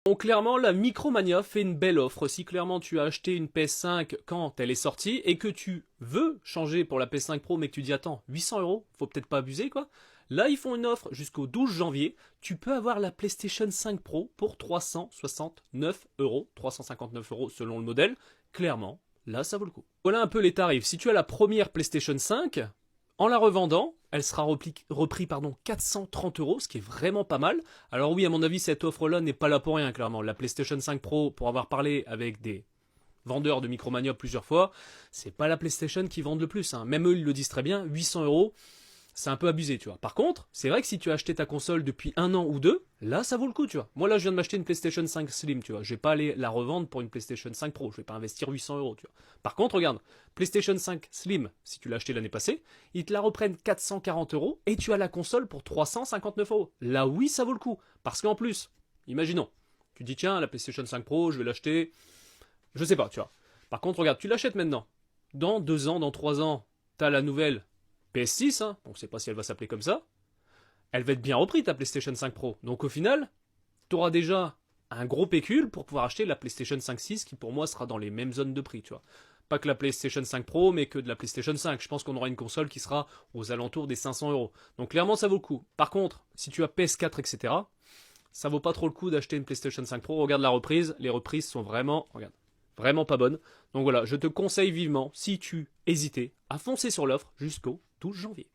Bon, clairement, la Micromania fait une belle offre. Si clairement tu as acheté une PS5 quand elle est sortie et que tu veux changer pour la PS5 Pro mais que tu dis attends, 800 euros, faut peut-être pas abuser quoi. Là, ils font une offre jusqu'au 12 janvier. Tu peux avoir la PlayStation 5 Pro pour 369 euros, 359 euros selon le modèle. Clairement, là, ça vaut le coup. Voilà un peu les tarifs. Si tu as la première PlayStation 5, en la revendant, elle sera repris 430 euros, ce qui est vraiment pas mal. Alors oui, à mon avis, cette offre-là n'est pas là pour rien, clairement. La PlayStation 5 Pro, pour avoir parlé avec des vendeurs de Micromania plusieurs fois, c'est pas la PlayStation qui vend le plus. Hein. Même eux, ils le disent très bien, 800 euros, c'est un peu abusé, tu vois. Par contre, c'est vrai que si tu as acheté ta console depuis 1 an ou 2, là, ça vaut le coup, tu vois. Moi, là, je viens de m'acheter une PlayStation 5 Slim, tu vois. Je vais pas aller la revendre pour une PlayStation 5 Pro. Je vais pas investir 800 euros, tu vois. Par contre, regarde, PlayStation 5 Slim, si tu l'as acheté l'année passée, ils te la reprennent 440 euros et tu as la console pour 359 euros. Là, oui, ça vaut le coup. Parce qu'en plus, imaginons, tu dis, tiens, la PlayStation 5 Pro, je vais l'acheter, je sais pas, tu vois. Par contre, regarde, tu l'achètes maintenant. Dans 2 ans, dans 3 ans, t'as la nouvelle PS6, hein, on ne sait pas si elle va s'appeler comme ça, elle va être bien reprise ta PlayStation 5 Pro. Donc au final, tu auras déjà un gros pécule pour pouvoir acheter la PlayStation 5.6 qui pour moi sera dans les mêmes zones de prix, tu vois. Pas que la PlayStation 5 Pro, mais que de la PlayStation 5. Je pense qu'on aura une console qui sera aux alentours des 500 euros. Donc clairement, ça vaut le coup. Par contre, si tu as PS4, etc., ça vaut pas trop le coup d'acheter une PlayStation 5 Pro. Regarde la reprise. Les reprises sont vraiment, regarde, vraiment pas bonnes. Donc voilà, je te conseille vivement, si tu hésitais, à foncer sur l'offre jusqu'au 12 janvier.